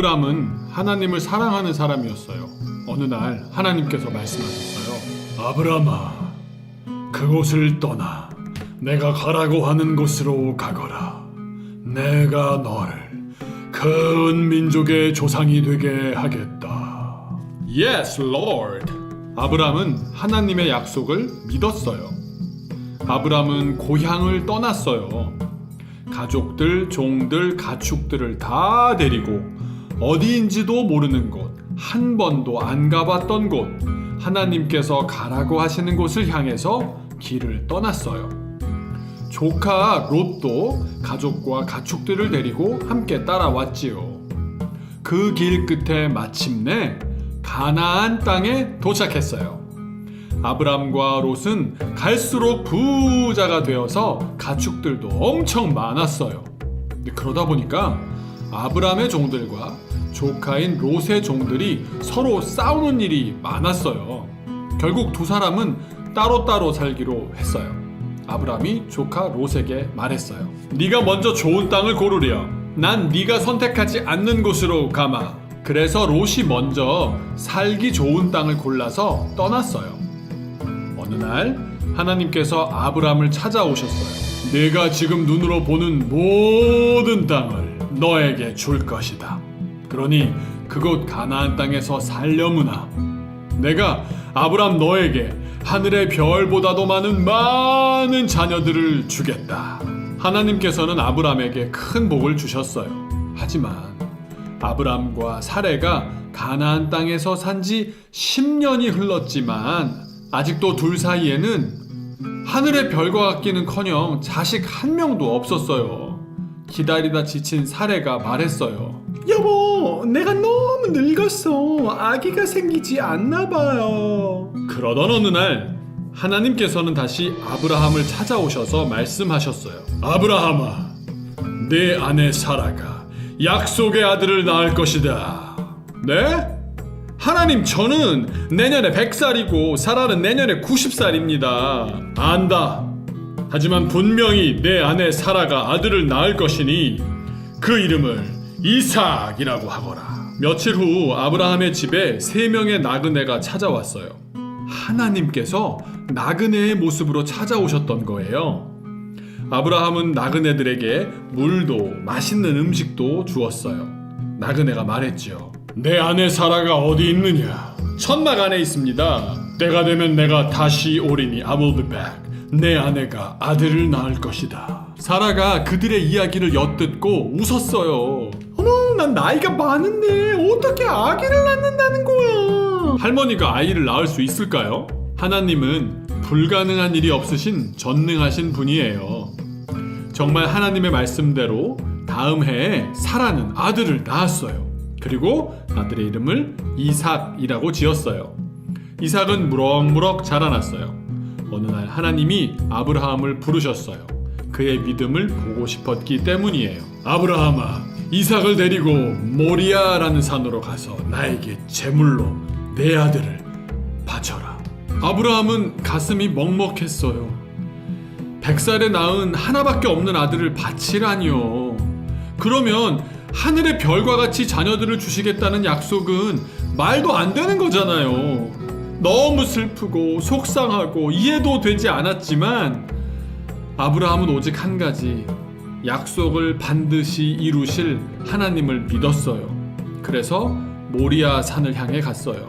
아브람은 하나님을 사랑하는 사람이었어요. 어느 날 하나님께서 말씀하셨어요. 아브람아, 그곳을 떠나 내가 가라고 하는 곳으로 가거라. 내가 너를 큰 민족의 조상이 되게 하겠다. Yes, Lord. 아브람은 하나님의 약속을 믿었어요. 아브람은 고향을 떠났어요. 가족들, 종들, 가축들을 다 데리고 어디인지도 모르는 곳, 한 번도 안 가봤던 곳, 하나님께서 가라고 하시는 곳을 향해서 길을 떠났어요. 조카 롯도 가족과 가축들을 데리고 함께 따라왔지요. 그 길 끝에 마침내 가나안 땅에 도착했어요. 아브람과 롯은 갈수록 부자가 되어서 가축들도 엄청 많았어요. 그러다 보니까 아브람의 종들과 조카인 롯의 종들이 서로 싸우는 일이 많았어요. 결국 두 사람은 따로따로 살기로 했어요. 아브람이 조카 롯에게 말했어요. 네가 먼저 좋은 땅을 고르렴. 난 네가 선택하지 않는 곳으로 가마. 그래서 롯이 먼저 살기 좋은 땅을 골라서 떠났어요. 어느 날 하나님께서 아브람을 찾아오셨어요. 내가 지금 눈으로 보는 모든 땅을 너에게 줄 것이다. 그러니 그곳 가나안 땅에서 살려무나. 내가 아브람 너에게 하늘의 별보다도 많은 자녀들을 주겠다. 하나님께서는 아브람에게 큰 복을 주셨어요. 하지만 아브람과 사레가 가나안 땅에서 산지 10년이 흘렀지만 아직도 둘 사이에는 하늘의 별과 같기는커녕 자식 한 명도 없었어요. 기다리다 지친 사레가 말했어요. 여보, 내가 너무 늙었어. 아기가 생기지 않나 봐요. 그러던 어느 날 하나님께서는 다시 아브라함을 찾아오셔서 말씀하셨어요. 아브라함아, 내 아내 사라가 약속의 아들을 낳을 것이다. 네? 하나님, 저는 내년에 100살이고 사라는 내년에 90살입니다. 안다. 하지만 분명히 내 아내 사라가 아들을 낳을 것이니 그 이름을 이삭이라고 하거라. 며칠 후 아브라함의 집에 3명의 나그네가 찾아왔어요. 하나님께서 나그네의 모습으로 찾아오셨던 거예요. 아브라함은 나그네들에게 물도 맛있는 음식도 주었어요. 나그네가 말했죠. 내 아내 사라가 어디 있느냐? 천막 안에 있습니다. 때가 되면 내가 다시 오리니 I will be back. 내 아내가 아들을 낳을 것이다. 사라가 그들의 이야기를 엿듣고 웃었어요. 어머, 난 나이가 많은데 어떻게 아기를 낳는다는 거야? 할머니가 아이를 낳을 수 있을까요? 하나님은 불가능한 일이 없으신 전능하신 분이에요. 정말 하나님의 말씀대로 다음 해에 사라는 아들을 낳았어요. 그리고 아들의 이름을 이삭이라고 지었어요. 이삭은 무럭무럭 자라났어요. 어느 날 하나님이 아브라함을 부르셨어요. 그의 믿음을 보고 싶었기 때문이에요. 아브라함아, 이삭을 데리고 모리아라는 산으로 가서 나에게 제물로 내 아들을 바쳐라. 아브라함은 가슴이 먹먹했어요. 100살에 낳은 하나밖에 없는 아들을 바치라니요. 그러면 하늘의 별과 같이 자녀들을 주시겠다는 약속은 말도 안 되는 거잖아요. 너무 슬프고 속상하고 이해도 되지 않았지만 아브라함은 오직 한 가지, 약속을 반드시 이루실 하나님을 믿었어요. 그래서 모리아 산을 향해 갔어요.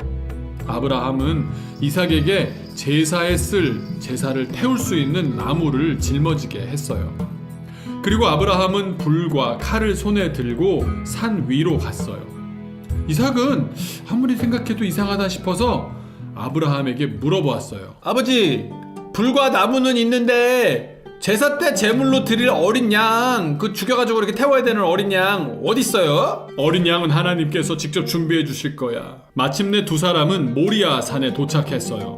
아브라함은 이삭에게 제사에 쓸 제사를 태울 수 있는 나무를 짊어지게 했어요. 그리고 아브라함은 불과 칼을 손에 들고 산 위로 갔어요. 이삭은 아무리 생각해도 이상하다 싶어서 아브라함에게 물어보았어요. 아버지, 불과 나무는 있는데 제사 때 제물로 드릴 어린 양, 그 죽여가지고 이렇게 태워야 되는 어린 양 어디 있어요? 어린 양은 하나님께서 직접 준비해 주실 거야. 마침내 두 사람은 모리아 산에 도착했어요.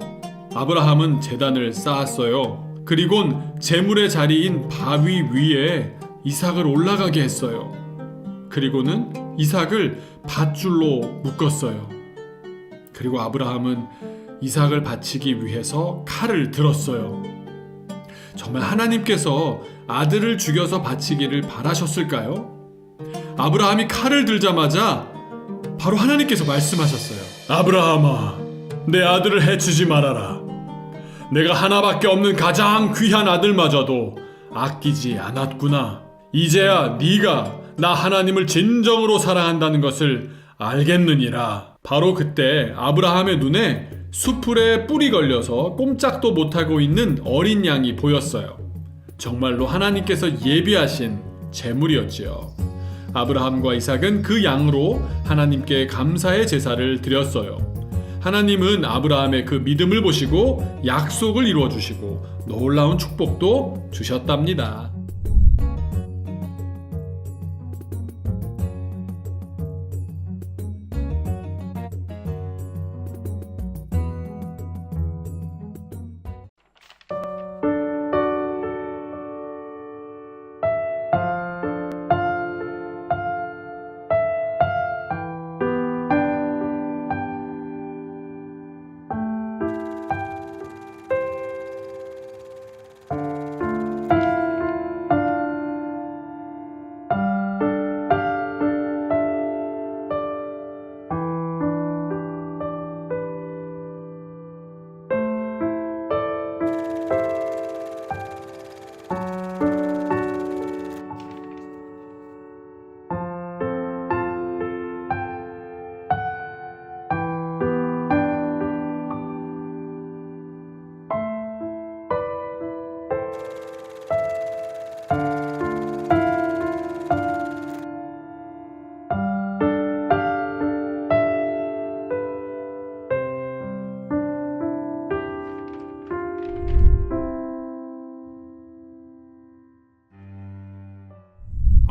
아브라함은 제단을 쌓았어요. 그리곤 제물의 자리인 바위 위에 이삭을 올라가게 했어요. 그리고는 이삭을 밧줄로 묶었어요. 그리고 아브라함은 이삭을 바치기 위해서 칼을 들었어요. 정말 하나님께서 아들을 죽여서 바치기를 바라셨을까요? 아브라함이 칼을 들자마자 바로 하나님께서 말씀하셨어요. 아브라함아, 내 아들을 해치지 말아라. 내가 하나밖에 없는 가장 귀한 아들마저도 아끼지 않았구나. 이제야 네가 나 하나님을 진정으로 사랑한다는 것을 알겠느니라. 바로 그때 아브라함의 눈에 수풀에 뿔이 걸려서 꼼짝도 못하고 있는 어린 양이 보였어요. 정말로 하나님께서 예비하신 제물이었지요. 아브라함과 이삭은 그 양으로 하나님께 감사의 제사를 드렸어요. 하나님은 아브라함의 그 믿음을 보시고 약속을 이루어 주시고 놀라운 축복도 주셨답니다.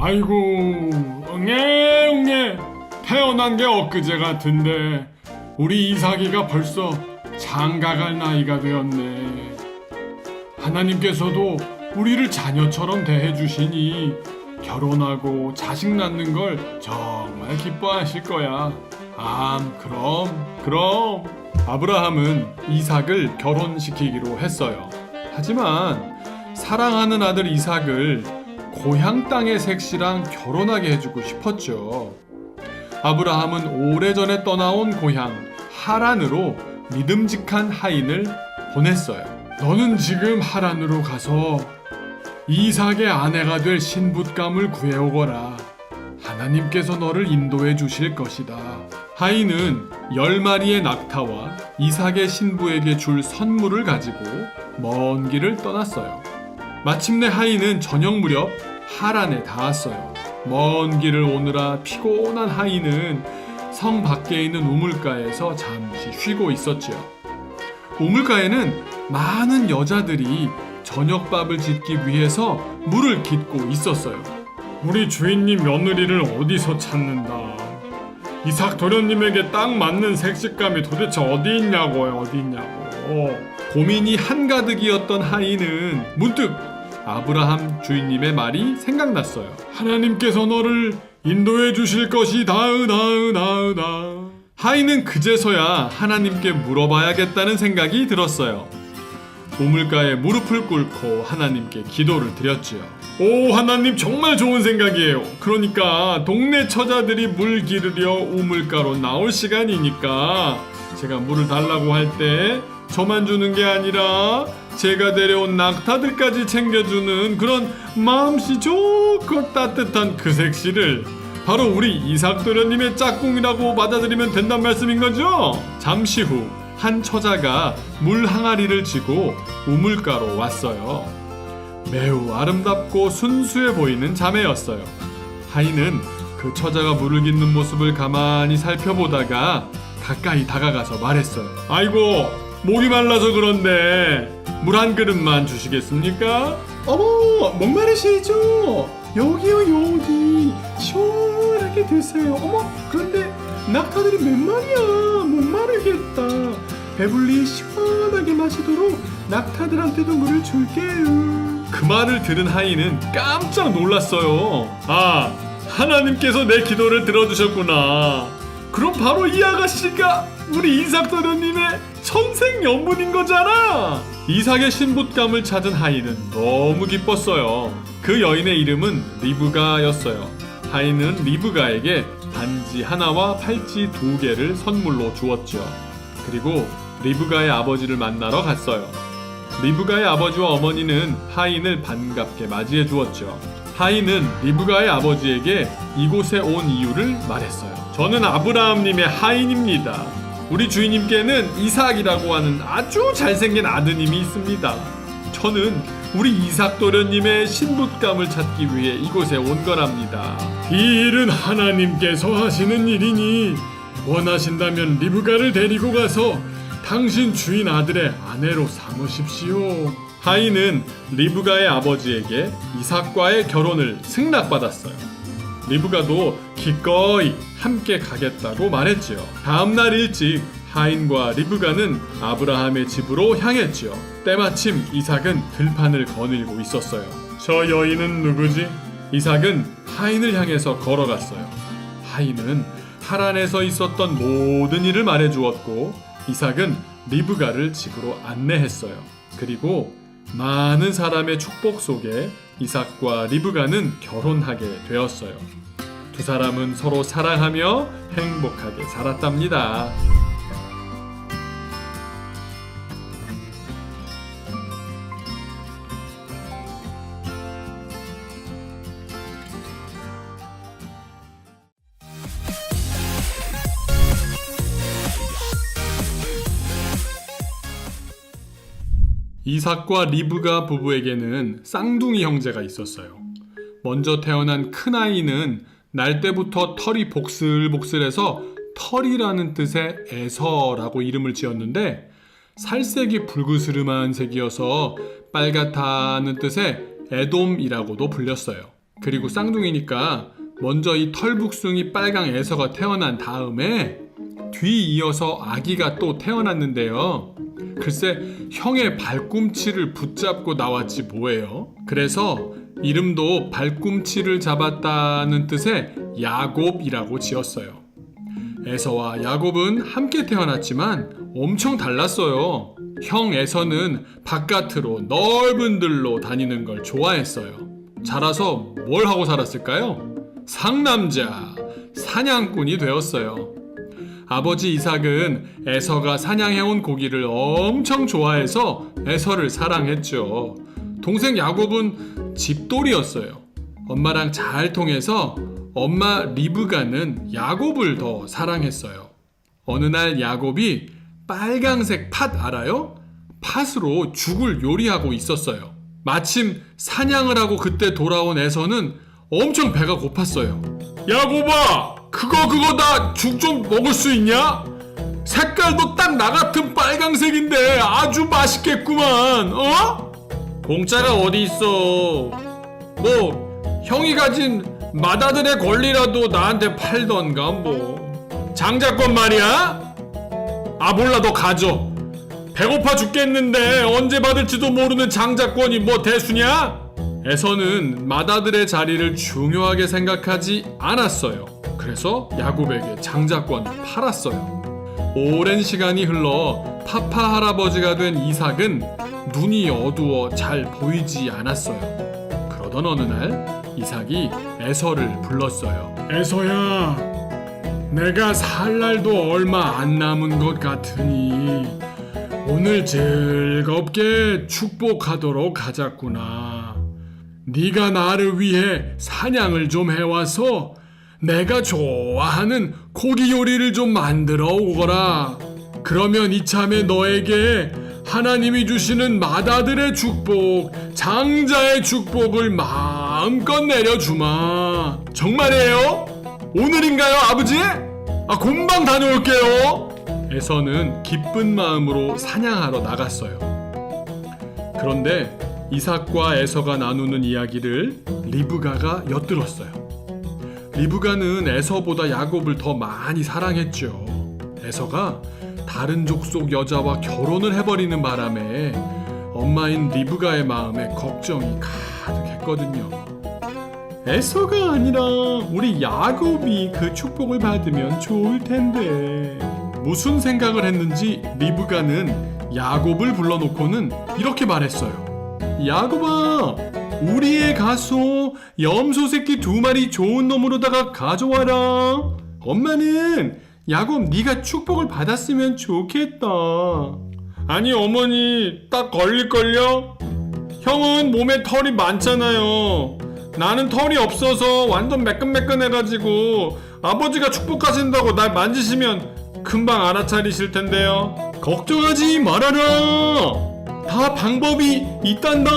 아이고, 응애 태어난 게 엊그제 같은데 우리 이삭이가 벌써 장가갈 나이가 되었네. 하나님께서도 우리를 자녀처럼 대해주시니 결혼하고 자식 낳는 걸 정말 기뻐하실 거야. 그럼. 아브라함은 이삭을 결혼시키기로 했어요. 하지만 사랑하는 아들 이삭을 고향 땅의 색시랑 결혼하게 해주고 싶었죠. 아브라함은 오래전에 떠나온 고향 하란으로 믿음직한 하인을 보냈어요. 너는 지금 하란으로 가서 이삭의 아내가 될 신붓감을 구해오거라. 하나님께서 너를 인도해 주실 것이다. 하인은 10마리의 낙타와 이삭의 신부에게 줄 선물을 가지고 먼 길을 떠났어요. 마침내 하인은 저녁 무렵 하란에 닿았어요. 먼 길을 오느라 피곤한 하인은 성 밖에 있는 우물가에서 잠시 쉬고 있었지요. 우물가에는 많은 여자들이 저녁밥을 짓기 위해서 물을 깃고 있었어요. 우리 주인님 며느리를 어디서 찾는다. 이삭 도련님에게 딱 맞는 색식감이 도대체 어디 있냐고요. 고민이 한가득이었던 하인은 문득 아브라함 주인님의 말이 생각났어요. 하나님께서 너를 인도해 주실 것이다. 하인은 그제서야 하나님께 물어봐야겠다는 생각이 들었어요. 우물가에 무릎을 꿇고 하나님께 기도를 드렸지요. 오, 하나님 정말 좋은 생각이에요. 그러니까 동네 처자들이 물 기르려 우물가로 나올 시간이니까 제가 물을 달라고 할 때 저만 주는 게 아니라 제가 데려온 낙타들까지 챙겨주는 그런 마음씨 좋고 따뜻한 그 색시를 바로 우리 이삭 도련님의 짝꿍이라고 받아들이면 된단 말씀인 거죠? 잠시 후 한 처자가 물 항아리를 지고 우물가로 왔어요. 매우 아름답고 순수해 보이는 자매였어요. 하인은 그 처자가 물을 깃는 모습을 가만히 살펴보다가 가까이 다가가서 말했어요. 아이고, 목이 말라서 그런데 물 한 그릇만 주시겠습니까? 어머, 목마르시죠? 여기 시원하게 드세요. 어머, 그런데 낙타들이 몇 마리야? 못 마르겠다. 배불리 시원하게 마시도록 낙타들한테도 물을 줄게요. 그 말을 들은 하인은 깜짝 놀랐어요. 아, 하나님께서 내 기도를 들어주셨구나. 그럼 바로 이 아가씨가 우리 이삭 도련님의 천생연분인 거잖아. 이삭의 신붓감을 찾은 하인은 너무 기뻤어요. 그 여인의 이름은 리브가였어요. 하인은 리브가에게 반지 하나와 팔찌 2개를 선물로 주었죠. 그리고 리브가의 아버지를 만나러 갔어요. 리브가의 아버지와 어머니는 하인을 반갑게 맞이해 주었죠. 하인은 리브가의 아버지에게 이곳에 온 이유를 말했어요. 저는 아브라함님의 하인입니다. 우리 주인님께는 이삭이라고 하는 아주 잘생긴 아드님이 있습니다. 저는 우리 이삭 도련님의 신부감을 찾기 위해 이곳에 온 거랍니다. 이 일은 하나님께서 하시는 일이니 원하신다면 리브가를 데리고 가서 당신 주인 아들의 아내로 삼으십시오. 하인은 리브가의 아버지에게 이삭과의 결혼을 승낙받았어요. 리브가도 기꺼이 함께 가겠다고 말했지요. 다음날 일찍 하인과 리브가는 아브라함의 집으로 향했지요. 때마침 이삭은 들판을 거닐고 있었어요. 저 여인은 누구지? 이삭은 하인을 향해서 걸어갔어요. 하인은 하란에서 있었던 모든 일을 말해주었고 이삭은 리브가를 집으로 안내했어요. 그리고 많은 사람의 축복 속에 이삭과 리브가는 결혼하게 되었어요. 두 사람은 서로 사랑하며 행복하게 살았답니다. 이삭과 리브가 부부에게는 쌍둥이 형제가 있었어요. 먼저 태어난 큰아이는 날 때부터 털이 복슬복슬해서 털이라는 뜻의 에서라고 이름을 지었는데 살색이 붉으스름한 색이어서 빨갛다는 뜻의 에돔이라고도 불렸어요. 그리고 쌍둥이니까 먼저 이 털북숭이 빨강 에서가 태어난 다음에 뒤이어서 아기가 또 태어났는데요. 글쎄 형의 발꿈치를 붙잡고 나왔지 뭐예요. 그래서 이름도 발꿈치를 잡았다는 뜻의 야곱이라고 지었어요. 에서와 야곱은 함께 태어났지만 엄청 달랐어요. 형 에서는 바깥으로 넓은 들로 다니는 걸 좋아했어요. 자라서 뭘 하고 살았을까요? 상남자, 사냥꾼이 되었어요. 아버지 이삭은 에서가 사냥해온 고기를 엄청 좋아해서 에서를 사랑했죠. 동생 야곱은 집돌이였어요. 엄마랑 잘 통해서 엄마 리브가는 야곱을 더 사랑했어요. 어느 날 야곱이 빨강색 팥 알아요? 팥으로 죽을 요리하고 있었어요. 마침 사냥을 하고 그때 돌아온 에서는 엄청 배가 고팠어요. 야곱아, 그거 나 죽 좀 먹을 수 있냐? 색깔도 딱 나 같은 빨강색인데 아주 맛있겠구만. 어? 공짜가 어디 있어. 뭐 형이 가진 맏아들의 권리라도 나한테 팔던가 뭐. 장자권 말이야? 아 몰라, 너 가져. 배고파 죽겠는데 언제 받을지도 모르는 장자권이 뭐 대수냐? 에서는 맏아들의 자리를 중요하게 생각하지 않았어요. 그래서 야곱에게 장자권을 팔았어요. 오랜 시간이 흘러 파파 할아버지가 된 이삭은 눈이 어두워 잘 보이지 않았어요. 그러던 어느 날 이삭이 에서를 불렀어요. 에서야, 내가 살 날도 얼마 안 남은 것 같으니 오늘 즐겁게 축복하도록 하자꾸나. 네가 나를 위해 사냥을 좀 해와서 내가 좋아하는 고기 요리를 좀 만들어 오거라. 그러면 이참에 너에게 하나님이 주시는 맏아들의 축복, 장자의 축복을 마음껏 내려주마. 정말이에요? 오늘인가요, 아버지? 아, 금방 다녀올게요. 에서는 기쁜 마음으로 사냥하러 나갔어요. 그런데 이삭과 에서가 나누는 이야기를 리브가가 엿들었어요. 리브가는 에서보다 야곱을 더 많이 사랑했죠. 에서가 다른 족속 여자와 결혼을 해버리는 바람에 엄마인 리브가의 마음에 걱정이 가득했거든요. 에서가 아니라 우리 야곱이 그 축복을 받으면 좋을 텐데. 무슨 생각을 했는지 리브가는 야곱을 불러놓고는 이렇게 말했어요. 야곱아, 우리의 가소 염소 새끼 2마리 좋은 놈으로다가 가져와라. 엄마는 야곱 네가 축복을 받았으면 좋겠다. 아니 어머니 딱 걸릴걸요? 형은 몸에 털이 많잖아요. 나는 털이 없어서 완전 매끈매끈해가지고 아버지가 축복하신다고 날 만지시면 금방 알아차리실 텐데요. 걱정하지 말아라. 다 방법이 있단다.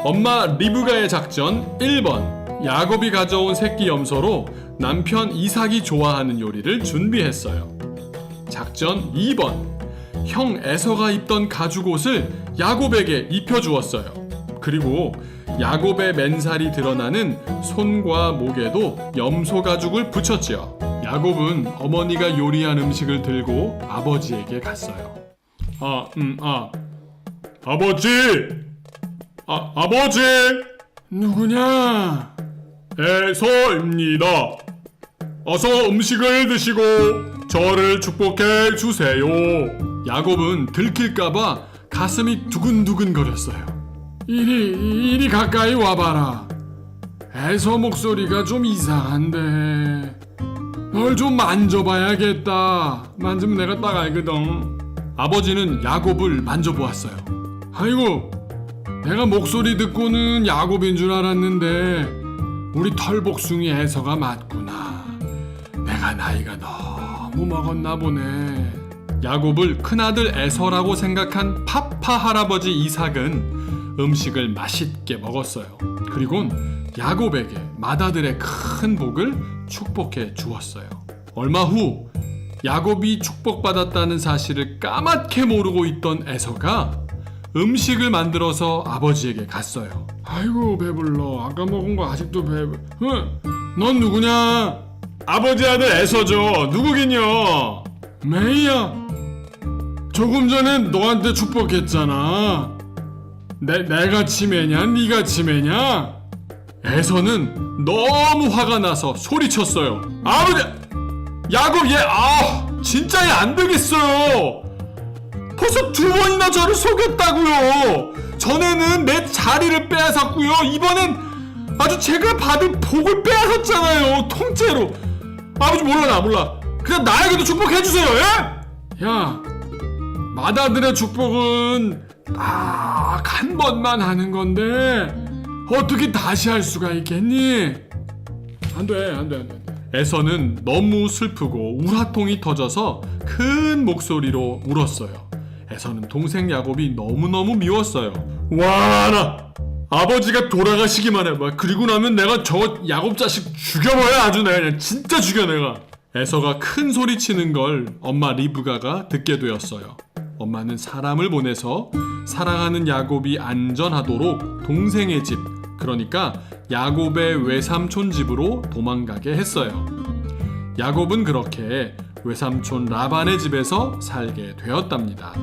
엄마 리브가의 작전 1번. 야곱이 가져온 새끼 염소로 남편 이삭이 좋아하는 요리를 준비했어요. 작전 2번. 형 에서가 입던 가죽옷을 야곱에게 입혀주었어요. 그리고 야곱의 맨살이 드러나는 손과 목에도 염소 가죽을 붙였지요. 야곱은 어머니가 요리한 음식을 들고 아버지에게 갔어요. 아버지! 아버지! 누구냐? 에서입니다. 어서 음식을 드시고 저를 축복해 주세요. 야곱은 들킬까봐 가슴이 두근두근 거렸어요. 이리 가까이 와봐라. 에서 목소리가 좀 이상한데 널 좀 만져봐야겠다. 만지면 내가 딱 알거든. 아버지는 야곱을 만져보았어요. 아이고, 내가 목소리 듣고는 야곱인 줄 알았는데 우리 털복숭이 에서가 맞구나. 내가 나이가 너무 먹었나 보네. 야곱을 큰아들 에서라고 생각한 파파 할아버지 이삭은 음식을 맛있게 먹었어요. 그리곤 야곱에게 맏아들의 큰 복을 축복해 주었어요. 얼마 후 야곱이 축복받았다는 사실을 까맣게 모르고 있던 에서가 음식을 만들어서 아버지에게 갔어요. 아이고 배불러. 아까 먹은 거 아직도 넌 누구냐? 아버지 아들 에서죠. 누구긴요? 메이야. 조금 전에 너한테 축복했잖아. 내가 치매냐? 네가 치매냐? 에서는 너무 화가 나서 소리쳤어요. 아버지! 야곱 진짜 얘 안 되겠어요. 벌써 2번이나 저를 속였다고요. 전에는 내 자리를 빼앗았고요. 이번엔 아주 제가 받을 복을 빼앗았잖아요. 통째로. 아버지 몰라. 그냥 나에게도 축복해주세요. 예? 야, 맏아들의 축복은 딱 한 번만 하는 건데 어떻게 다시 할 수가 있겠니? 안 돼. 에서는 너무 슬프고 우라통이 터져서 큰 목소리로 울었어요. 에서는 동생 야곱이 너무너무 미웠어요. 나 아버지가 돌아가시기만 해봐. 그리고 나면 내가 저 야곱 자식 죽여버려. 아주 내가 그냥 진짜 죽여 내가. 에서가 큰 소리치는 걸 엄마 리브가가 듣게 되었어요. 엄마는 사람을 보내서 사랑하는 야곱이 안전하도록 동생의 집, 그러니까 야곱의 외삼촌 집으로 도망가게 했어요. 야곱은 그렇게 외삼촌 라반의 집에서 살게 되었답니다.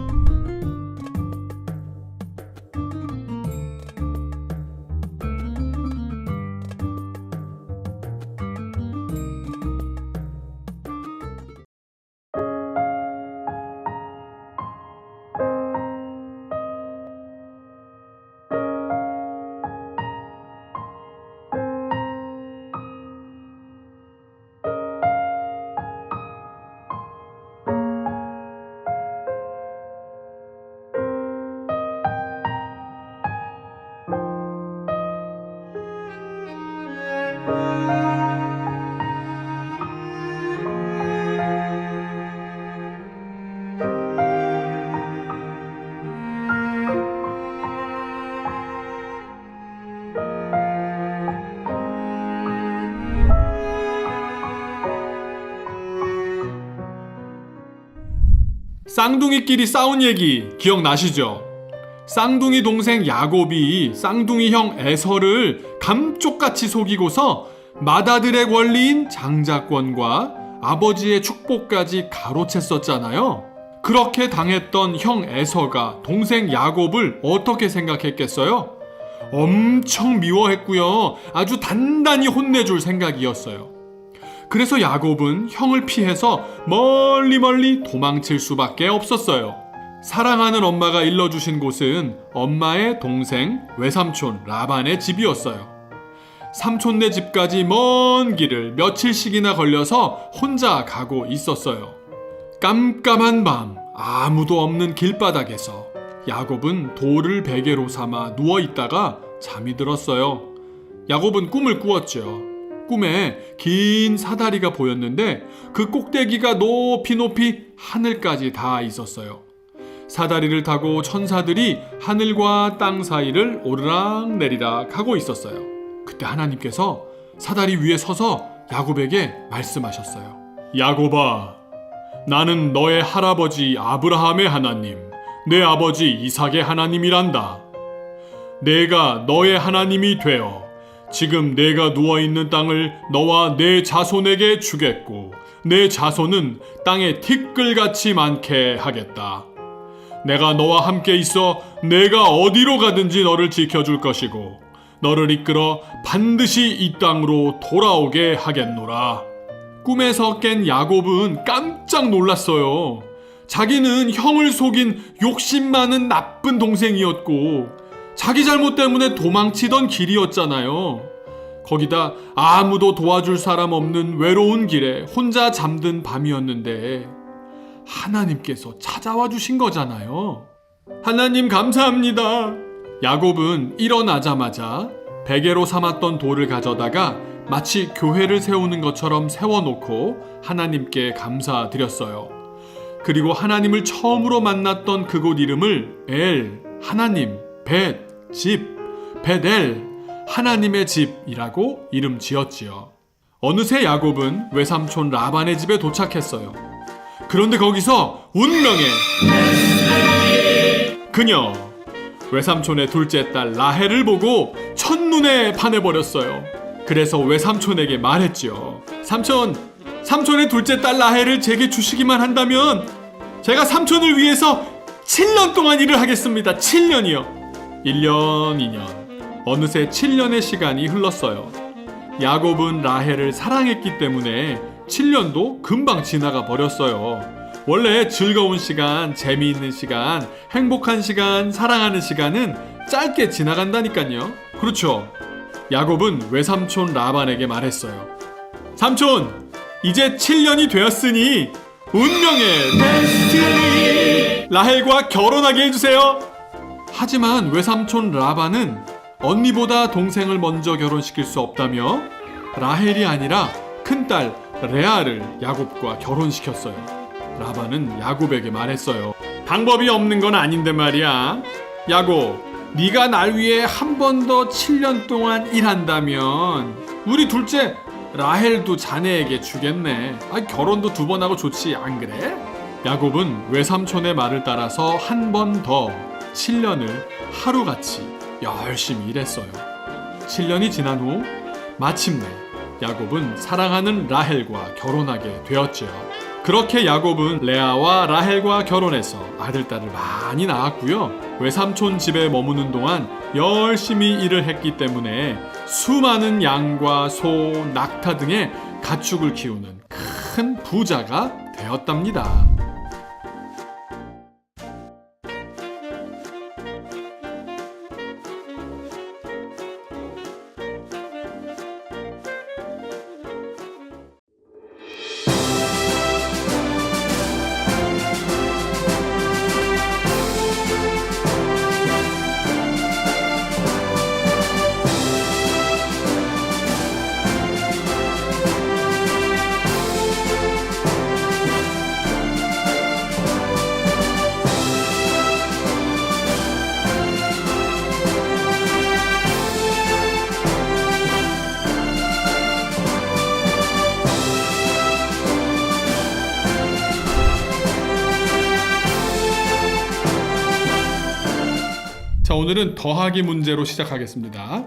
쌍둥이끼리 싸운 얘기 기억나시죠? 쌍둥이 동생 야곱이 쌍둥이 형 에서를 감쪽같이 속이고서 맏아들의 권리인 장자권과 아버지의 축복까지 가로챘었잖아요. 그렇게 당했던 형 에서가 동생 야곱을 어떻게 생각했겠어요? 엄청 미워했고요. 아주 단단히 혼내줄 생각이었어요. 그래서 야곱은 형을 피해서 멀리 도망칠 수밖에 없었어요. 사랑하는 엄마가 일러주신 곳은 엄마의 동생 외삼촌 라반의 집이었어요. 삼촌네 집까지 먼 길을 며칠씩이나 걸려서 혼자 가고 있었어요. 깜깜한 밤 아무도 없는 길바닥에서 야곱은 돌을 베개로 삼아 누워 있다가 잠이 들었어요. 야곱은 꿈을 꾸었죠. 꿈에 긴 사다리가 보였는데 그 꼭대기가 높이 하늘까지 닿아 있었어요. 사다리를 타고 천사들이 하늘과 땅 사이를 오르락 내리락 하고 있었어요. 그때 하나님께서 사다리 위에 서서 야곱에게 말씀하셨어요. 야곱아, 나는 너의 할아버지 아브라함의 하나님, 내 아버지 이삭의 하나님이란다. 내가 너의 하나님이 되어 지금 내가 누워있는 땅을 너와 내 자손에게 주겠고 내 자손은 땅에 티끌같이 많게 하겠다. 내가 너와 함께 있어 내가 어디로 가든지 너를 지켜줄 것이고 너를 이끌어 반드시 이 땅으로 돌아오게 하겠노라. 꿈에서 깬 야곱은 깜짝 놀랐어요. 자기는 형을 속인 욕심 많은 나쁜 동생이었고 자기 잘못 때문에 도망치던 길이었잖아요. 거기다 아무도 도와줄 사람 없는 외로운 길에 혼자 잠든 밤이었는데 하나님께서 찾아와 주신 거잖아요. 하나님 감사합니다. 야곱은 일어나자마자 베개로 삼았던 돌을 가져다가 마치 교회를 세우는 것처럼 세워놓고 하나님께 감사드렸어요. 그리고 하나님을 처음으로 만났던 그곳 이름을 엘, 하나님, 벳, 집, 벳엘, 하나님의 집이라고 이름 지었지요. 어느새 야곱은 외삼촌 라반의 집에 도착했어요. 그런데 거기서 운명의 그녀, 외삼촌의 둘째 딸 라헬을 보고 첫눈에 반해버렸어요. 그래서 외삼촌에게 말했지요. 삼촌의 둘째 딸 라헬을 제게 주시기만 한다면 제가 삼촌을 위해서 7년 동안 일을 하겠습니다. 7년이요. 1년, 2년. 어느새 7년의 시간이 흘렀어요. 야곱은 라헬을 사랑했기 때문에 7년도 금방 지나가 버렸어요. 원래 즐거운 시간, 재미있는 시간, 행복한 시간, 사랑하는 시간은 짧게 지나간다니까요. 그렇죠? 야곱은 외삼촌 라반에게 말했어요. 삼촌, 이제 7년이 되었으니 운명의 데스티니 라헬과 결혼하게 해주세요. 하지만 외삼촌 라반은 언니보다 동생을 먼저 결혼시킬 수 없다며 라헬이 아니라 큰딸 레아를 야곱과 결혼시켰어요. 라반은 야곱에게 말했어요. 방법이 없는 건 아닌데 말이야. 야곱, 네가 날 위해 한 번 더 7년 동안 일한다면 우리 둘째 라헬도 자네에게 주겠네. 결혼도 2번 하고 좋지, 안 그래? 야곱은 외삼촌의 말을 따라서 한 번 더 7년을 하루같이 열심히 일했어요. 7년이 지난 후 마침내 야곱은 사랑하는 라헬과 결혼하게 되었죠. 그렇게 야곱은 레아와 라헬과 결혼해서 아들, 딸을 많이 낳았고요. 외삼촌 집에 머무는 동안 열심히 일을 했기 때문에 수많은 양과 소, 낙타 등의 가축을 키우는 큰 부자가 되었답니다. 자, 오늘은 더하기 문제로 시작하겠습니다.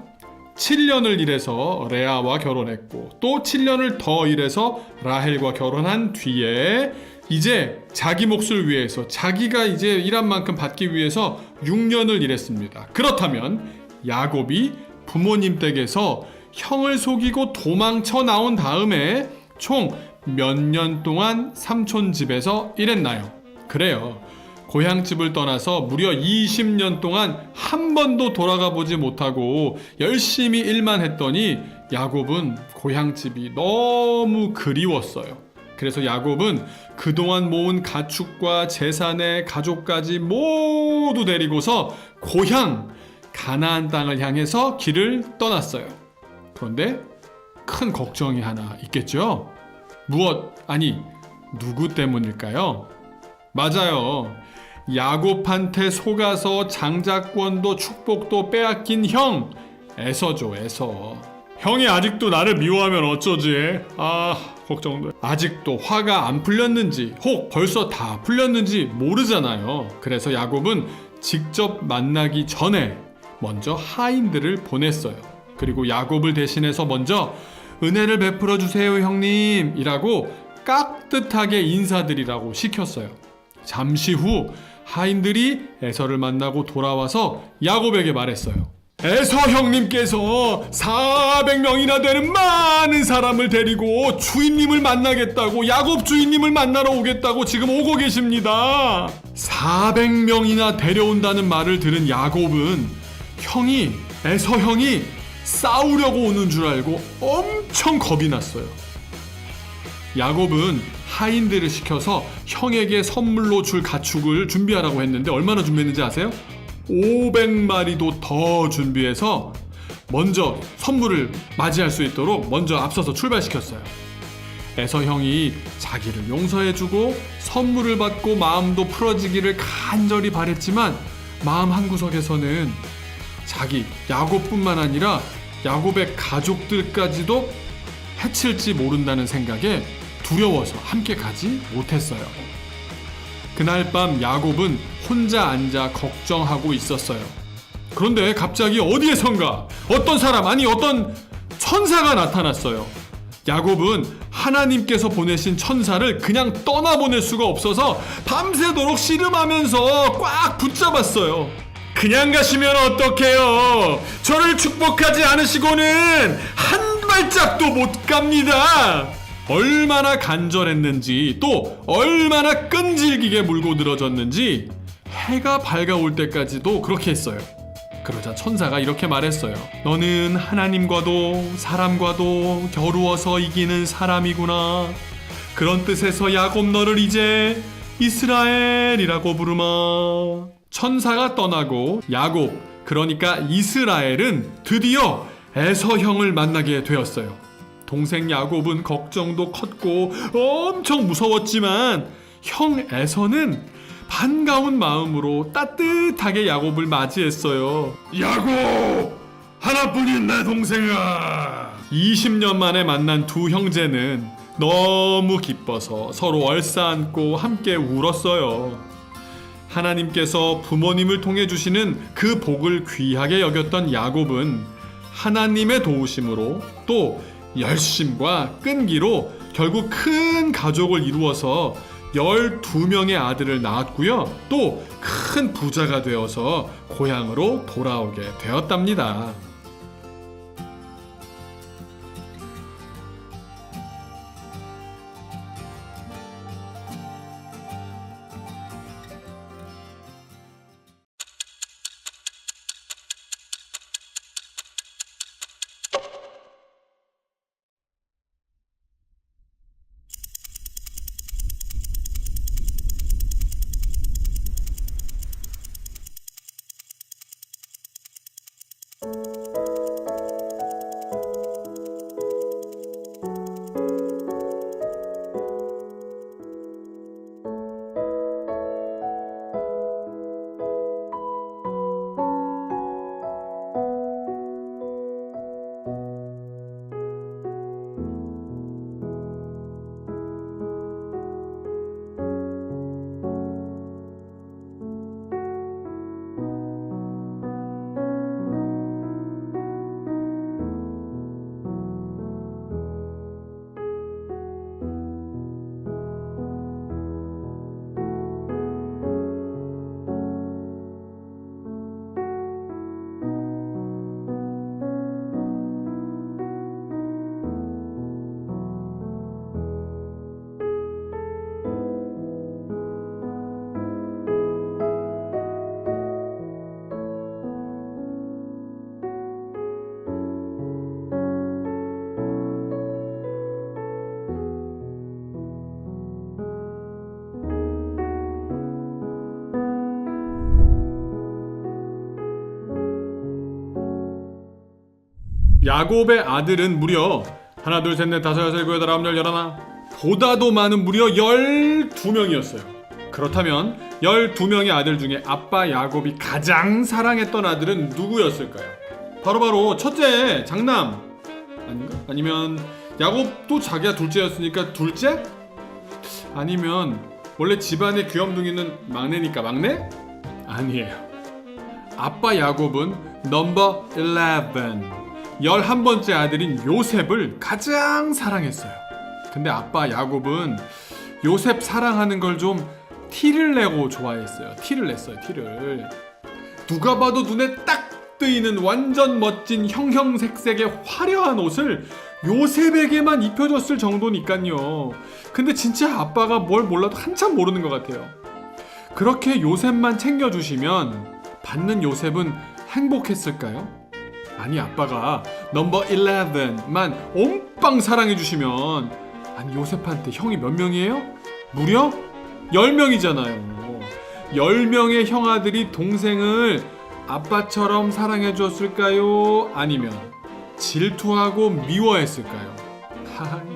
7년을 일해서 레아와 결혼했고 또 7년을 더 일해서 라헬과 결혼한 뒤에 이제 자기 몫을 위해서 자기가 이제 일한 만큼 받기 위해서 6년을 일했습니다. 그렇다면 야곱이 부모님 댁에서 형을 속이고 도망쳐 나온 다음에 총 몇 년 동안 삼촌 집에서 일했나요? 그래요. 고향집을 떠나서 무려 20년 동안 한 번도 돌아가 보지 못하고 열심히 일만 했더니 야곱은 고향집이 너무 그리웠어요. 그래서 야곱은 그동안 모은 가축과 재산의 가족까지 모두 데리고서 고향 가나안 땅을 향해서 길을 떠났어요. 그런데 큰 걱정이 하나 있겠죠? 누구 때문일까요? 맞아요. 야곱한테 속아서 장자권도 축복도 빼앗긴 형 에서죠, 에서. 형이 아직도 나를 미워하면 어쩌지? 걱정돼. 아직도 화가 안 풀렸는지 혹 벌써 다 풀렸는지 모르잖아요. 그래서 야곱은 직접 만나기 전에 먼저 하인들을 보냈어요. 그리고 야곱을 대신해서 먼저 은혜를 베풀어 주세요 형님 이라고 깍듯하게 인사드리라고 시켰어요. 잠시 후 하인들이 에서를 만나고 돌아와서 야곱에게 말했어요. 에서 형님께서 400명이나 되는 많은 사람을 데리고 주인님을 만나겠다고, 야곱 주인님을 만나러 오겠다고 지금 오고 계십니다. 400명이나 데려온다는 말을 들은 야곱은 에서 형이 싸우려고 오는 줄 알고 엄청 겁이 났어요. 야곱은 하인들을 시켜서 형에게 선물로 줄 가축을 준비하라고 했는데 얼마나 준비했는지 아세요? 500마리도 더 준비해서 먼저 선물을 맞이할 수 있도록 먼저 앞서서 출발시켰어요. 에서 형이 자기를 용서해주고 선물을 받고 마음도 풀어지기를 간절히 바랬지만 마음 한구석에서는 야곱뿐만 아니라 야곱의 가족들까지도 해칠지 모른다는 생각에 두려워서 함께 가지 못했어요. 그날 밤 야곱은 혼자 앉아 걱정하고 있었어요. 그런데 갑자기 어디에선가 어떤 천사가 나타났어요. 야곱은 하나님께서 보내신 천사를 그냥 떠나보낼 수가 없어서 밤새도록 씨름하면서 꽉 붙잡았어요. 그냥 가시면 어떡해요? 저를 축복하지 않으시고는 한 발짝도 못 갑니다. 얼마나 간절했는지 또 얼마나 끈질기게 물고 늘어졌는지 해가 밝아올 때까지도 그렇게 했어요. 그러자 천사가 이렇게 말했어요. 너는 하나님과도 사람과도 겨루어서 이기는 사람이구나. 그런 뜻에서 야곱 너를 이제 이스라엘이라고 부르마. 천사가 떠나고 야곱, 그러니까 이스라엘은 드디어 에서 형을 만나게 되었어요. 동생 야곱은 걱정도 컸고 엄청 무서웠지만 형 에서는 반가운 마음으로 따뜻하게 야곱을 맞이했어요. 야곱! 하나뿐인 내 동생아! 20년 만에 만난 두 형제는 너무 기뻐서 서로 얼싸안고 함께 울었어요. 하나님께서 부모님을 통해 주시는 그 복을 귀하게 여겼던 야곱은 하나님의 도우심으로 또 열심과 끈기로 결국 큰 가족을 이루어서 12명의 아들을 낳았고요. 또 큰 부자가 되어서 고향으로 돌아오게 되었답니다. 야곱의 아들은 무려 하나 둘 셋 넷 다섯 여섯 일곱 여덟 아홉 열 열하나 보다도 많은 무려 12명이었어요. 그렇다면 12명의 아들 중에 아빠 야곱이 가장 사랑했던 아들은 누구였을까요? 바로 첫째 장남 아닌가? 아니면 야곱도 자기가 둘째였으니까 둘째? 아니면 원래 집안의 귀염둥이는 막내니까 막내? 아니에요. 아빠 야곱은 넘버 11 11번째 아들인 요셉을 가장 사랑했어요. 근데 아빠 야곱은 요셉 사랑하는 걸 좀 티를 내고 좋아했어요. 티를 냈어요. 누가 봐도 눈에 딱 뜨이는 완전 멋진 형형색색의 화려한 옷을 요셉에게만 입혀줬을 정도니까요. 근데 진짜 아빠가 뭘 몰라도 한참 모르는 것 같아요. 그렇게 요셉만 챙겨주시면 받는 요셉은 행복했을까요? 아니, 아빠가 넘버 11만 옴빵 사랑해주시면, 아니 요셉한테 형이 몇 명이에요? 무려 10명이잖아요. 10명의 형아들이 동생을 아빠처럼 사랑해줬을까요? 아니면 질투하고 미워했을까요?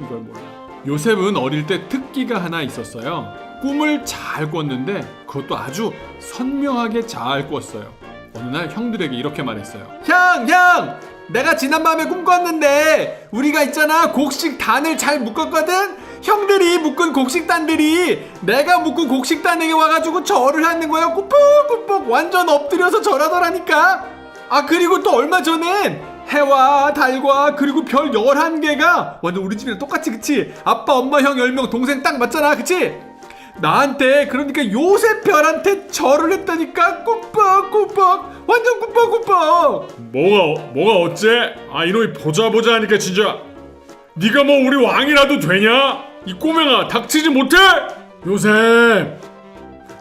이걸 몰라. 요셉은 어릴 때 특기가 하나 있었어요. 꿈을 잘 꿨는데 그것도 아주 선명하게 잘 꿨어요. 어느 날 형들에게 이렇게 말했어요. 형! 내가 지난밤에 꿈 꿨는데 우리가 있잖아 곡식단을 잘 묶었거든? 형들이 묶은 곡식단들이 내가 묶은 곡식단에게 와가지고 절을 하는 거야. 꾸벅꾸벅 완전 엎드려서 절하더라니까. 아, 그리고 또 얼마 전엔 해와 달과 그리고 별 11개가 완전 우리 집이랑 똑같이, 그치? 아빠 엄마 형 10명 동생 딱 맞잖아, 그치? 나한테, 그러니까 요셉 별한테 절을 했다니까. 꾸벅꾸벅 완전 꾸벅꾸벅. 뭐가 어째? 아, 이놈이 보자 하니까 진짜 네가 뭐 우리 왕이라도 되냐? 이 꼬맹아 닥치지 못해? 요셉,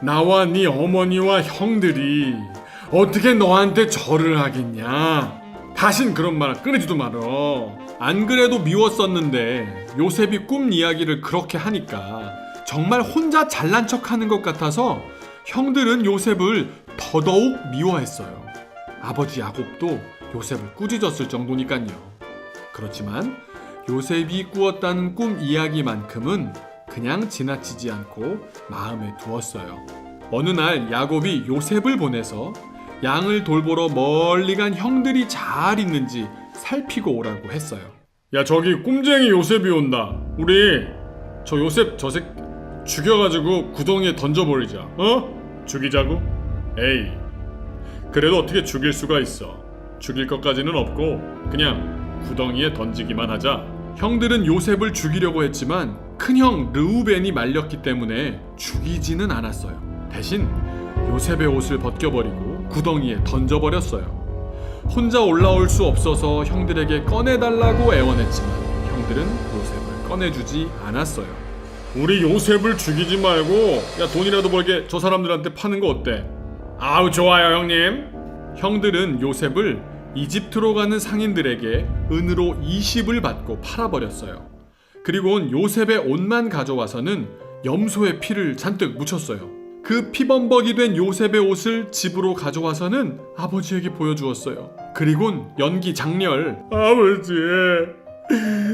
나와 네 어머니와 형들이 어떻게 너한테 절을 하겠냐? 다신 그런 말 꺼내지도 말어. 안 그래도 미웠었는데 요셉이 꿈 이야기를 그렇게 하니까 정말 혼자 잘난 척하는 것 같아서 형들은 요셉을 더더욱 미워했어요. 아버지 야곱도 요셉을 꾸짖었을 정도니까요. 그렇지만 요셉이 꾸었다는 꿈 이야기만큼은 그냥 지나치지 않고 마음에 두었어요. 어느 날 야곱이 요셉을 보내서 양을 돌보러 멀리 간 형들이 잘 있는지 살피고 오라고 했어요. 야, 저기 꿈쟁이 요셉이 온다. 우리 저 요셉 저색 죽여가지고 구덩이에 던져버리자. 어? 죽이자고? 에이, 그래도 어떻게 죽일 수가 있어. 죽일 것까지는 없고 그냥 구덩이에 던지기만 하자. 형들은 요셉을 죽이려고 했지만 큰형 르우벤이 말렸기 때문에 죽이지는 않았어요. 대신 요셉의 옷을 벗겨버리고 구덩이에 던져버렸어요. 혼자 올라올 수 없어서 형들에게 꺼내달라고 애원했지만 형들은 요셉을 꺼내주지 않았어요. 우리 요셉을 죽이지 말고 야, 돈이라도 벌게 저 사람들한테 파는 거 어때? 아우, 좋아요 형님. 형들은 요셉을 이집트로 가는 상인들에게 은으로 20을 받고 팔아버렸어요. 그리고는 요셉의 옷만 가져와서는 염소의 피를 잔뜩 묻혔어요. 그 피범벅이 된 요셉의 옷을 집으로 가져와서는 아버지에게 보여주었어요. 그리고는 연기 장렬, 아버지,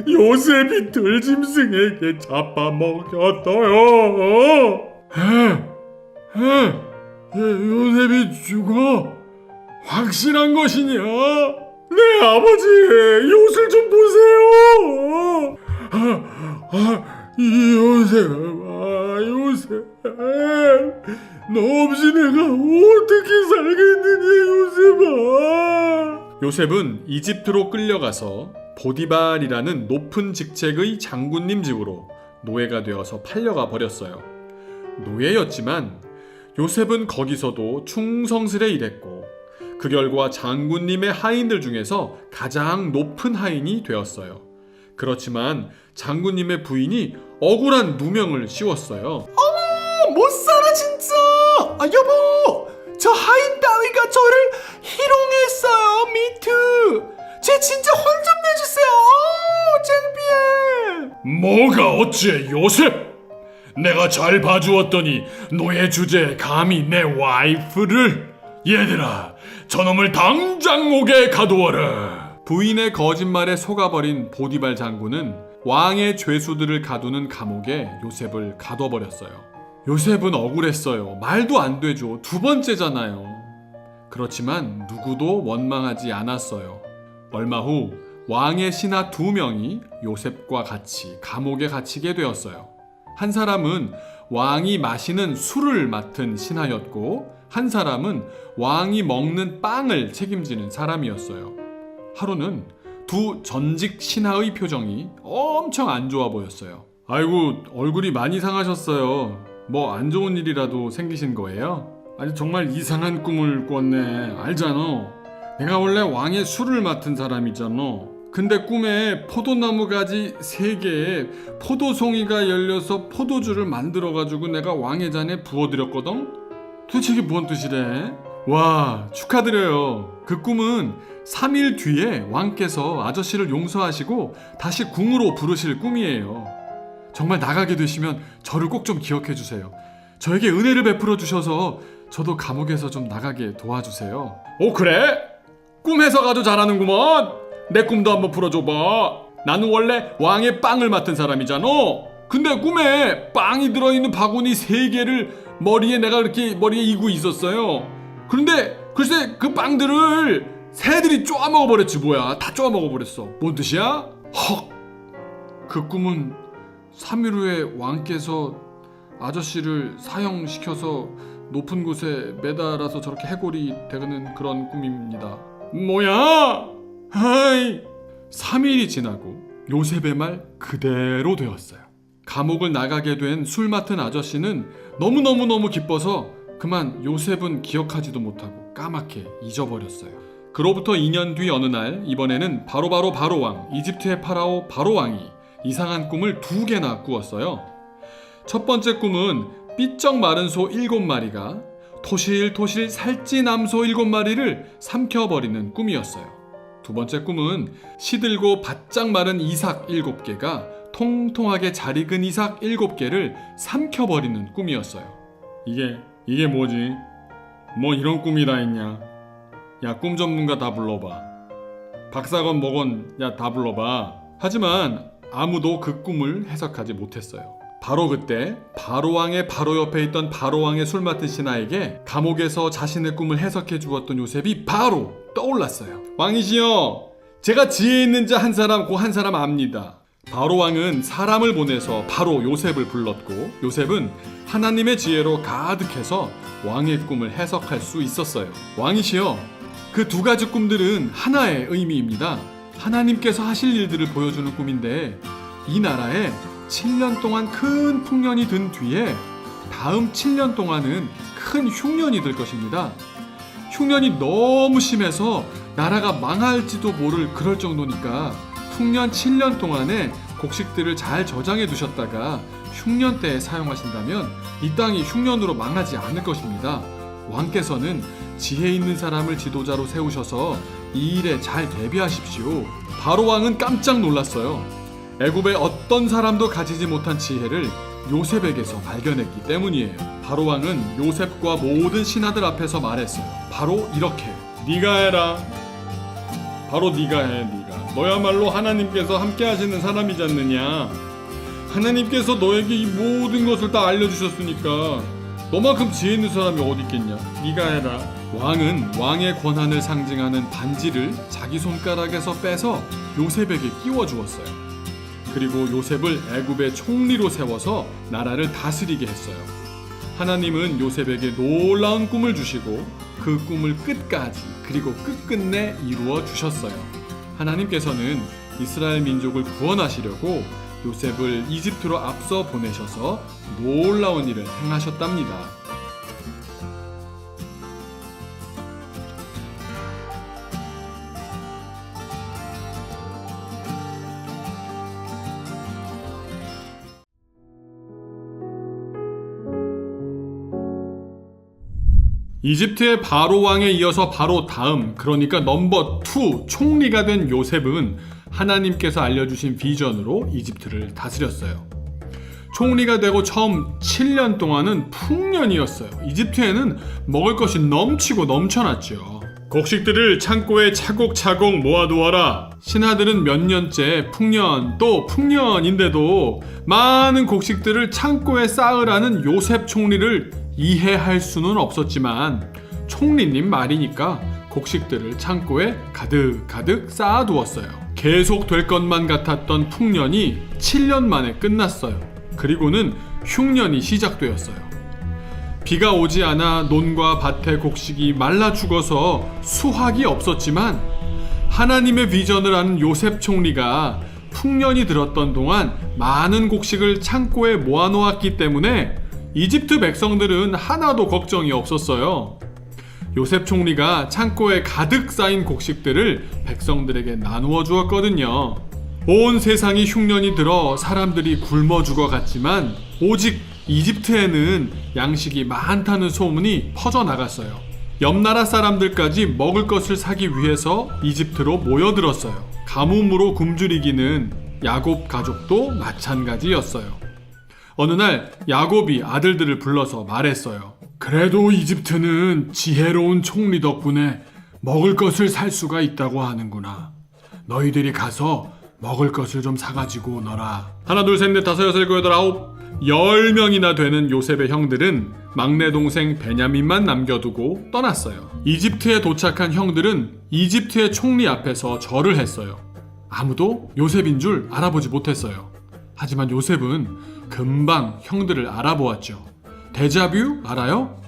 요셉이 들짐승에게 잡아먹혔어요. 요셉이 죽어? 확실한 것이냐? 네, 아버지, 이 옷을 좀 보세요. 이 요셉, 요셉, 너 없이 내가 어떻게 살겠느냐, 요셉아. 요셉은 이집트로 끌려가서 보디발이라는 높은 직책의 장군님 집으로 노예가 되어서 팔려가 버렸어요. 노예였지만 요셉은 거기서도 충성스레 일했고 그 결과 장군님의 하인들 중에서 가장 높은 하인이 되었어요. 그렇지만 장군님의 부인이 억울한 누명을 씌웠어요. 어머, 못 살아 진짜. 여보, 저 하인 따위가 저를 희롱했어요. 미투. 쟤 진짜 혼 좀 내주세요. 창피해. 뭐가 어째, 요셉? 내가 잘 봐주었더니 노예 주제에 감히 내 와이프를. 얘들아, 저놈을 당장 옥에 가두어라. 부인의 거짓말에 속아버린 보디발 장군은 왕의 죄수들을 가두는 감옥에 요셉을 가둬버렸어요. 요셉은 억울했어요. 말도 안 되죠. 두 번째잖아요. 그렇지만 누구도 원망하지 않았어요. 얼마 후 왕의 신하 2명이 요셉과 같이 감옥에 갇히게 되었어요. 한 사람은 왕이 마시는 술을 맡은 신하였고, 한 사람은 왕이 먹는 빵을 책임지는 사람이었어요. 하루는 두 전직 신하의 표정이 엄청 안 좋아 보였어요. 아이고, 얼굴이 많이 상하셨어요. 뭐 안 좋은 일이라도 생기신 거예요? 아니, 정말 이상한 꿈을 꿨네. 알잖아. 내가 원래 왕의 술을 맡은 사람이잖아. 근데 꿈에 포도나무 가지 3개에 포도송이가 열려서 포도주를 만들어가지고 내가 왕의 잔에 부어드렸거든? 도대체 이게 뭔 뜻이래? 와, 축하드려요. 그 꿈은 3일 뒤에 왕께서 아저씨를 용서하시고 다시 궁으로 부르실 꿈이에요. 정말 나가게 되시면 저를 꼭 좀 기억해 주세요. 저에게 은혜를 베풀어 주셔서 저도 감옥에서 좀 나가게 도와주세요. 오, 그래? 꿈 해석 아주 잘하는구먼. 내 꿈도 한번 풀어줘봐. 나는 원래 왕의 빵을 맡은 사람이잖아. 근데 꿈에 빵이 들어있는 바구니 3개를 머리에 내가 이렇게 머리에 이고 있었어요. 그런데 글쎄 그 빵들을 새들이 쪼아먹어버렸지. 뭐야, 다 쪼아먹어버렸어. 뭔 뜻이야? 헉! 그 꿈은 3일 후에 왕께서 아저씨를 사형시켜서 높은 곳에 매달아서 저렇게 해골이 되는 그런 꿈입니다. 뭐야? 하이! 3일이 지나고 요셉의 말 그대로 되었어요. 감옥을 나가게 된 술 맡은 아저씨는 너무너무 기뻐서 그만 요셉은 기억하지도 못하고 까맣게 잊어버렸어요. 그로부터 2년 뒤 어느 날, 이번에는 바로왕, 이집트의 파라오 바로왕이 이상한 꿈을 2개나 꾸었어요. 첫 번째 꿈은 삐쩍 마른 소 7마리가 토실토실 살찐 암소 7마리를 삼켜버리는 꿈이었어요. 두 번째 꿈은 시들고 바짝 마른 이삭 7개가 통통하게 잘 익은 이삭 7개를 삼켜버리는 꿈이었어요. 이게 뭐지? 뭐 이런 꿈이 다 있냐? 야, 꿈 전문가 다 불러봐. 박사건 뭐건 야 다 불러봐. 하지만 아무도 그 꿈을 해석하지 못했어요. 바로 그때 바로왕의 바로 옆에 있던 바로왕의 술 맡은 신하에게 감옥에서 자신의 꿈을 해석해 주었던 요셉이 바로 떠올랐어요. 왕이시여, 제가 지혜 있는 자 한 사람 고 한 사람 압니다. 바로왕은 사람을 보내서 바로 요셉을 불렀고, 요셉은 하나님의 지혜로 가득해서 왕의 꿈을 해석할 수 있었어요. 왕이시여, 그 2가지 꿈들은 하나의 의미입니다. 하나님께서 하실 일들을 보여주는 꿈인데, 이 나라에 7년 동안 큰 풍년이 든 뒤에 다음 7년 동안은 큰 흉년이 될 것입니다. 흉년이 너무 심해서 나라가 망할지도 모를 그럴 정도니까 풍년 7년 동안에 곡식들을 잘 저장해 두셨다가 흉년 때에 사용하신다면 이 땅이 흉년으로 망하지 않을 것입니다. 왕께서는 지혜 있는 사람을 지도자로 세우셔서 이 일에 잘 대비하십시오. 바로왕은 깜짝 놀랐어요. 애굽의 어떤 사람도 가지지 못한 지혜를 요셉에게서 발견했기 때문이에요. 바로왕은 요셉과 모든 신하들 앞에서 말했어요. 바로 이렇게. 네가 해라. 바로 네가 해. 네가. 너야말로 하나님께서 함께 하시는 사람이지 않느냐. 하나님께서 너에게 이 모든 것을 다 알려주셨으니까 너만큼 지혜 있는 사람이 어디 있겠냐. 네가 해라. 왕은 왕의 권한을 상징하는 반지를 자기 손가락에서 빼서 요셉에게 끼워 주었어요. 그리고 요셉을 애굽의 총리로 세워서 나라를 다스리게 했어요. 하나님은 요셉에게 놀라운 꿈을 주시고 그 꿈을 끝까지 그리고 끝끝내 이루어 주셨어요. 하나님께서는 이스라엘 민족을 구원하시려고 요셉을 이집트로 앞서 보내셔서 놀라운 일을 행하셨답니다. 이집트의 바로 왕에 이어서 바로 다음, 그러니까 넘버 2 총리가 된 요셉은 하나님께서 알려주신 비전으로 이집트를 다스렸어요. 총리가 되고 처음 7년 동안은 풍년이었어요. 이집트에는 먹을 것이 넘치고 넘쳐났죠. 곡식들을 창고에 차곡차곡 모아두어라. 신하들은 몇 년째 풍년 또 풍년인데도 많은 곡식들을 창고에 쌓으라는 요셉 총리를 이해할 수는 없었지만 총리님 말이니까 곡식들을 창고에 가득가득 쌓아두었어요. 계속 될 것만 같았던 풍년이 7년 만에 끝났어요. 그리고는 흉년이 시작되었어요. 비가 오지 않아 논과 밭의 곡식이 말라 죽어서 수확이 없었지만 하나님의 비전을 아는 요셉 총리가 풍년이 들었던 동안 많은 곡식을 창고에 모아놓았기 때문에 이집트 백성들은 하나도 걱정이 없었어요. 요셉 총리가 창고에 가득 쌓인 곡식들을 백성들에게 나누어 주었거든요. 온 세상이 흉년이 들어 사람들이 굶어 죽어갔지만 오직 이집트에는 양식이 많다는 소문이 퍼져나갔어요. 옆나라 사람들까지 먹을 것을 사기 위해서 이집트로 모여들었어요. 가뭄으로 굶주리기는 야곱 가족도 마찬가지였어요. 어느 날 야곱이 아들들을 불러서 말했어요. 그래도 이집트는 지혜로운 총리 덕분에 먹을 것을 살 수가 있다고 하는구나. 너희들이 가서 먹을 것을 좀 사가지고 오너라. 하나 둘 셋 넷 다섯 여섯 일곱 여덟 아홉 10명이나 되는 요셉의 형들은 막내 동생 베냐민만 남겨두고 떠났어요. 이집트에 도착한 형들은 이집트의 총리 앞에서 절을 했어요. 아무도 요셉인 줄 알아보지 못했어요. 하지만 요셉은 금방 형들을 알아보았죠. 데자뷰 알아요?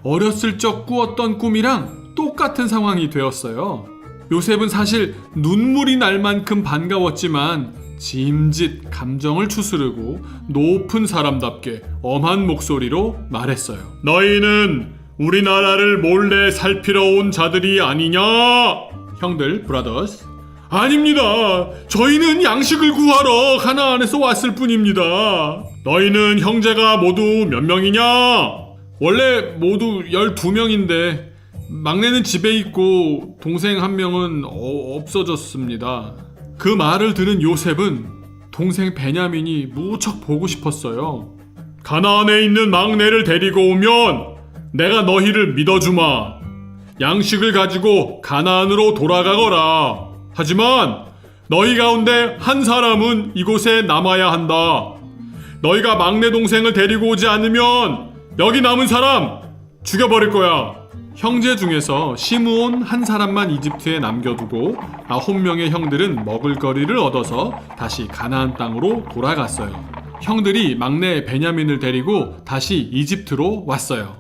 어렸을 적 꾸었던 꿈이랑 똑같은 상황이 되었어요. 요셉은 사실 눈물이 날 만큼 반가웠지만 짐짓 감정을 추스르고 높은 사람답게 엄한 목소리로 말했어요. 너희는 우리나라를 몰래 살피러 온 자들이 아니냐? 형들, 브라더스. 아닙니다. 저희는 양식을 구하러 가나안에서 왔을 뿐입니다. 너희는 형제가 모두 몇 명이냐? 원래 모두 12명인데 막내는 집에 있고 동생 한 명은 없어졌습니다. 그 말을 들은 요셉은 동생 베냐민이 무척 보고 싶었어요. 가나안에 있는 막내를 데리고 오면 내가 너희를 믿어주마. 양식을 가지고 가나안으로 돌아가거라. 하지만 너희 가운데 한 사람은 이곳에 남아야 한다. 너희가 막내 동생을 데리고 오지 않으면 여기 남은 사람 죽여버릴 거야. 형제 중에서 시므온 한 사람만 이집트에 남겨두고 9명의 형들은 먹을거리를 얻어서 다시 가나안 땅으로 돌아갔어요. 형들이 막내 베냐민을 데리고 다시 이집트로 왔어요.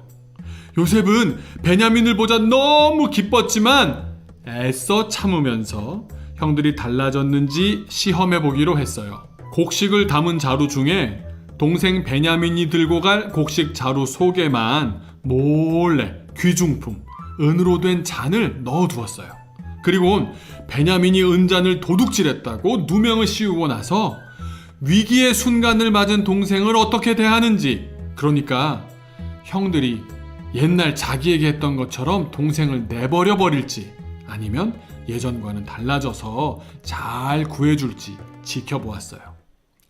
요셉은 베냐민을 보자 너무 기뻤지만 애써 참으면서 형들이 달라졌는지 시험해 보기로 했어요. 곡식을 담은 자루 중에 동생 베냐민이 들고 갈 곡식 자루 속에만 몰래 귀중품, 은으로 된 잔을 넣어두었어요. 그리고 베냐민이 은잔을 도둑질했다고 누명을 씌우고 나서 위기의 순간을 맞은 동생을 어떻게 대하는지, 그러니까 형들이 옛날 자기에게 했던 것처럼 동생을 내버려 버릴지 아니면 예전과는 달라져서 잘 구해줄지 지켜보았어요.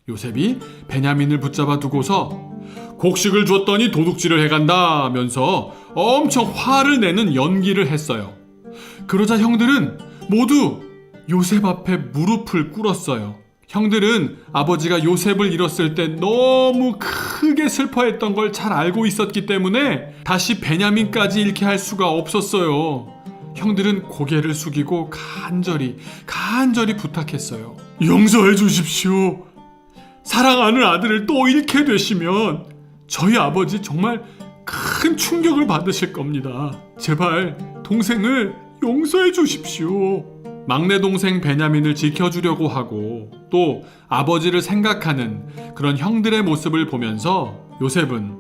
요셉이 베냐민을 붙잡아 두고서 곡식을 줬더니 도둑질을 해간다면서 엄청 화를 내는 연기를 했어요. 그러자 형들은 모두 요셉 앞에 무릎을 꿇었어요. 형들은 아버지가 요셉을 잃었을 때 너무 크게 슬퍼했던 걸 잘 알고 있었기 때문에 다시 베냐민까지 잃게 할 수가 없었어요. 형들은 고개를 숙이고 간절히 부탁했어요. 용서해 주십시오. 사랑하는 아들을 또 잃게 되시면 저희 아버지 정말 큰 충격을 받으실 겁니다. 제발 동생을 용서해 주십시오. 막내 동생 베냐민을 지켜주려고 하고 또 아버지를 생각하는 그런 형들의 모습을 보면서 요셉은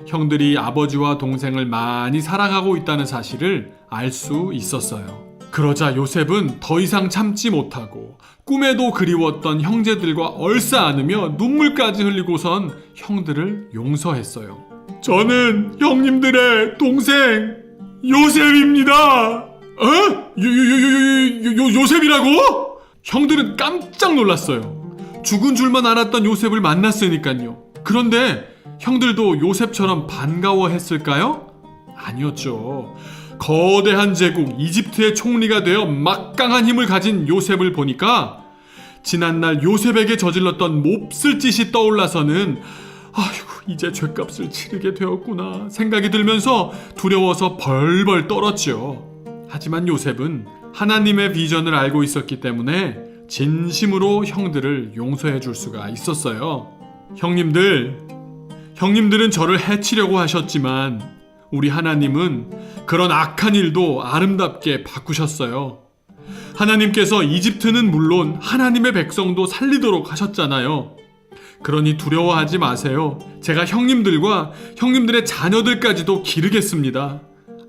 형들이 아버지와 동생을 많이 사랑하고 있다는 사실을 알 수 있었어요. 그러자 요셉은 더 이상 참지 못하고 꿈에도 그리웠던 형제들과 얼싸안으며 눈물까지 흘리고선 형들을 용서했어요. 저는 형님들의 동생 요셉입니다. 요셉이라고? 형들은 깜짝 놀랐어요. 죽은 줄만 알았던 요셉을 만났으니까요. 그런데 형들도 요셉처럼 반가워했을까요? 아니었죠. 거대한 제국 이집트의 총리가 되어 막강한 힘을 가진 요셉을 보니까 지난날 요셉에게 저질렀던 몹쓸 짓이 떠올라서는 아이고 이제 죗값을 치르게 되었구나 생각이 들면서 두려워서 벌벌 떨었지요. 하지만 요셉은 하나님의 비전을 알고 있었기 때문에 진심으로 형들을 용서해 줄 수가 있었어요. 형님들은 저를 해치려고 하셨지만 우리 하나님은 그런 악한 일도 아름답게 바꾸셨어요. 하나님께서 이집트는 물론 하나님의 백성도 살리도록 하셨잖아요. 그러니 두려워하지 마세요. 제가 형님들과 형님들의 자녀들까지도 기르겠습니다.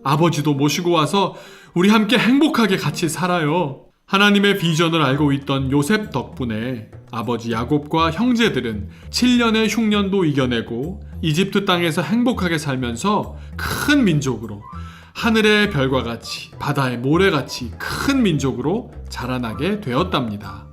아버지도 모시고 와서 우리 함께 행복하게 같이 살아요. 하나님의 비전을 알고 있던 요셉 덕분에 아버지 야곱과 형제들은 7년의 흉년도 이겨내고 이집트 땅에서 행복하게 살면서 큰 민족으로, 하늘의 별과 같이 바다의 모래같이 큰 민족으로 자라나게 되었답니다.